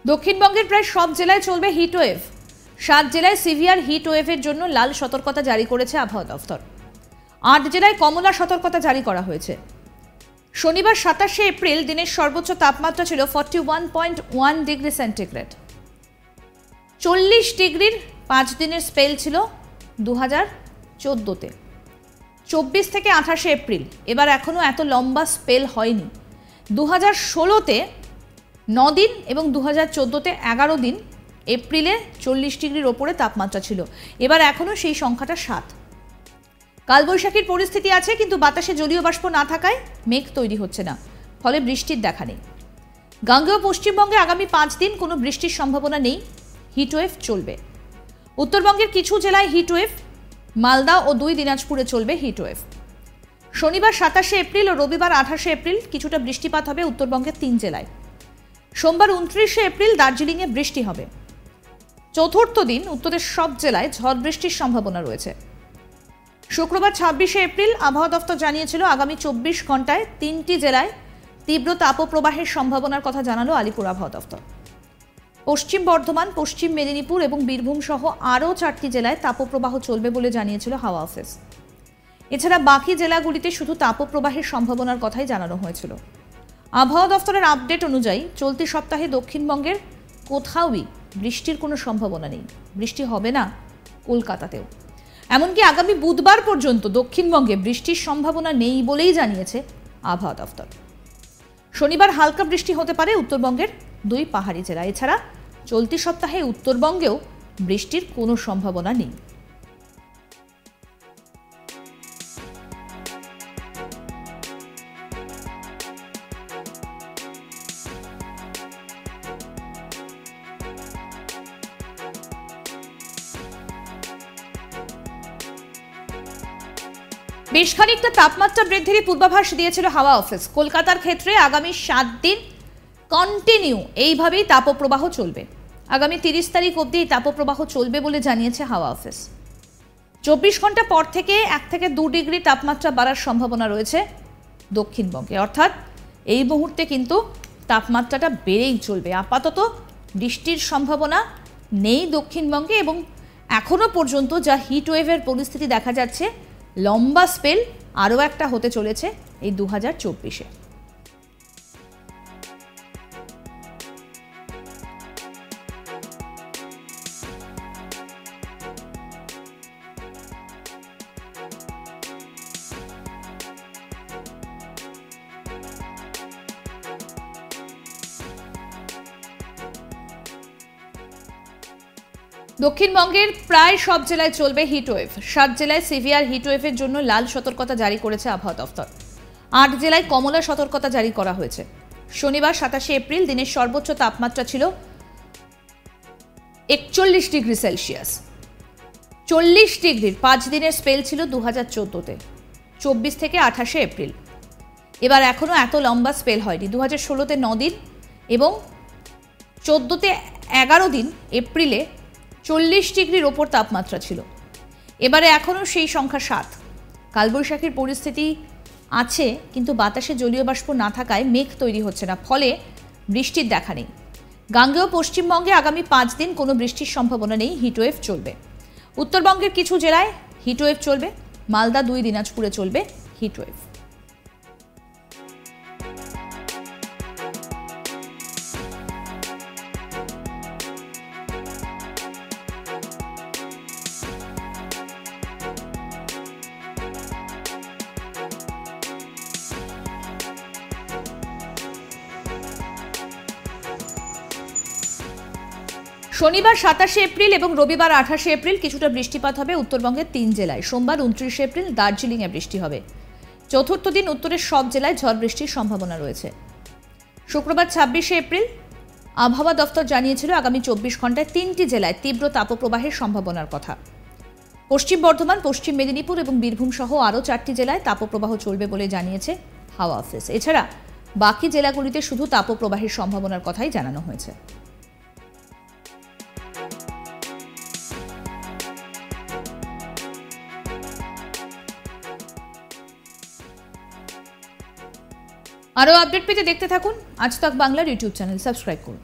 দক্ষিণবঙ্গের প্রায় সব জেলায় চলবে হিটওয়েভ। 7 জেলায় সিভিয়ার হিটওয়েভের জন্য লাল সতর্কতা জারি করেছে আবহাওয়া দফতর। 8 জেলায় কমলা সতর্কতা জারি করা হয়েছে। শনিবার 27 এপ্রিল দিনের সর্বোচ্চ তাপমাত্রা ছিল 41.1 ডিগ্রি সেন্টিগ্রেড। 40 ডিগ্রির 5 দিনের স্পেল ছিল 2014-তে। 24 থেকে 28 এপ্রিল, এবার এখনো এত লম্বা স্পেল হয়নি। 2016-তে 9 দিন এবং 2014-তে 11 দিন এপ্রিলে 40 ডিগ্রির ওপরে তাপমাত্রা ছিল। এবার এখনো সেই সংখ্যাটা 7। কালবৈশাখীর পরিস্থিতি আছে, কিন্তু বাতাসে জলীয় বাষ্প না থাকায় মেঘ তৈরি হচ্ছে না, ফলে বৃষ্টির দেখা নেই। গাঙ্গেয় পশ্চিমবঙ্গে আগামী 5 দিন কোনো বৃষ্টির সম্ভাবনা নেই, হিটওয়েভ চলবে। উত্তরবঙ্গের কিছু জেলায় হিটওয়েভ, মালদা ও 2 দিনাজপুরে চলবে হিটওয়েভ। শনিবার 27 এপ্রিল ও রবিবার 28 এপ্রিল কিছুটা বৃষ্টিপাত হবে উত্তরবঙ্গের 3 জেলায়। সোমবার 29 এপ্রিল দার্জিলিংয়ে বৃষ্টি হবে। চতুর্থ দিন উত্তরের সব জেলায় ঝড় বৃষ্টির সম্ভাবনা রয়েছে। শুক্রবার 26 এপ্রিল আবহাওয়া দফতর জানিয়েছিল আগামী 24 ঘন্টায় 3টি জেলায় তীব্র তাপপ্রবাহের সম্ভাবনার কথা জানালো আলিপুর আবহাওয়া দফতর। পশ্চিম বর্ধমান, পশ্চিম মেদিনীপুর এবং বীরভূম সহ আরও 4টি জেলায় তাপপ্রবাহ চলবে বলে জানিয়েছিল হাওয়া অফিস। এছাড়া বাকি জেলাগুলিতে শুধু তাপপ্রবাহের সম্ভাবনার কথাই জানানো হয়েছিল। আবহাওয়া দফতরের আপডেট অনুযায়ী চলতি সপ্তাহে দক্ষিণবঙ্গের কোথাওই বৃষ্টির কোনো সম্ভাবনা নেই। বৃষ্টি হবে না কলকাতাতেও। এমনকি আগামী বুধবার পর্যন্ত দক্ষিণবঙ্গে বৃষ্টির সম্ভাবনা নেই বলেই জানিয়েছে আবহাওয়া দফতর। শনিবার হালকা বৃষ্টি হতে পারে উত্তরবঙ্গের 2 পাহাড়ি জেলা। এছাড়া চলতি সপ্তাহে উত্তরবঙ্গেও বৃষ্টির কোনো সম্ভাবনা নেই। বেশ খানিকটা তাপমাত্রা বৃদ্ধির পূর্বাভাস দিয়েছিল হাওয়া অফিস। কলকাতার ক্ষেত্রে আগামী 7 দিন কন্টিনিউ এইভাবেই তাপপ্রবাহ চলবে। আগামী 30 তারিখ অবধি এই তাপপ্রবাহ চলবে বলে জানিয়েছে হাওয়া অফিস। 24 ঘন্টা পর থেকে 1 থেকে 2 ডিগ্রি তাপমাত্রা বাড়ার সম্ভাবনা রয়েছে দক্ষিণবঙ্গে। অর্থাৎ এই মুহূর্তে কিন্তু তাপমাত্রাটা বেড়েই চলবে। আপাতত বৃষ্টির সম্ভাবনা নেই দক্ষিণবঙ্গে, এবং এখনো পর্যন্ত যা হিটওয়েভের পরিস্থিতি দেখা যাচ্ছে, লম্বা স্পেল আরও একটা হতে চলেছে এই 2024-এ। দক্ষিণবঙ্গের প্রায় সব জেলায় চলবে হিটওয়েভ। 7 জেলায় সিভিয়ার হিটওয়েভের জন্য লাল সতর্কতা জারি করেছে আবহাওয়া দফতর। 8 জেলায় কমলা সতর্কতা জারি করা হয়েছে। শনিবার 27 এপ্রিল দিনের সর্বোচ্চ তাপমাত্রা ছিল 41 ডিগ্রি সেলসিয়াস। 40 ডিগ্রির 5 দিনের স্পেল ছিল 2014-তে। 24 থেকে 28 এপ্রিল, এবার এখনো এত লম্বা স্পেল হয়নি। 2016-তে 9 দিন এবং 14-তে 11 দিন এপ্রিলে 40 ডিগ্রির ওপর তাপমাত্রা ছিল। এবারে এখনও সেই সংখ্যা 7। কালবৈশাখীর পরিস্থিতি আছে, কিন্তু বাতাসে জলীয় বাষ্প না থাকায় মেঘ তৈরি হচ্ছে না, ফলে বৃষ্টির দেখা নেই। গাঙ্গেয় পশ্চিমবঙ্গে আগামী 5 দিন কোনো বৃষ্টির সম্ভাবনা নেই, হিটওয়েভ চলবে। উত্তরবঙ্গের কিছু জেলায় হিটওয়েভ চলবে। মালদা, 2 দিনাজপুরে চলবে হিটওয়েভ। শনিবার 27 এপ্রিল এবং রবিবার 28 এপ্রিল কিছুটা বৃষ্টিপাত হবে উত্তরবঙ্গের 3 জেলায়। সোমবার 29 এপ্রিল দার্জিলিংয়ে বৃষ্টি হবে। চতুর্থ দিন উত্তরের সব জেলায় ঝড় বৃষ্টির সম্ভাবনা রয়েছে। শুক্রবার 26 এপ্রিল আবহাওয়া দফতর জানিয়েছিল আগামী 24 ঘন্টায় 3টি জেলায় তীব্র তাপপ্রবাহের সম্ভাবনার কথা। পশ্চিম বর্ধমান, পশ্চিম মেদিনীপুর এবং বীরভূম সহ আরও 4টি জেলায় তাপপ্রবাহ চলবে বলে জানিয়েছে হাওয়া অফিস। এছাড়া বাকি জেলাগুলিতে শুধু তাপপ্রবাহের সম্ভাবনার কথাই জানানো হয়েছে। আরও আপডেট পেতে দেখতে থাকুন আজ তাক বাংলার ইউটিউব চ্যানেল, সাবস্ক্রাইব করুন।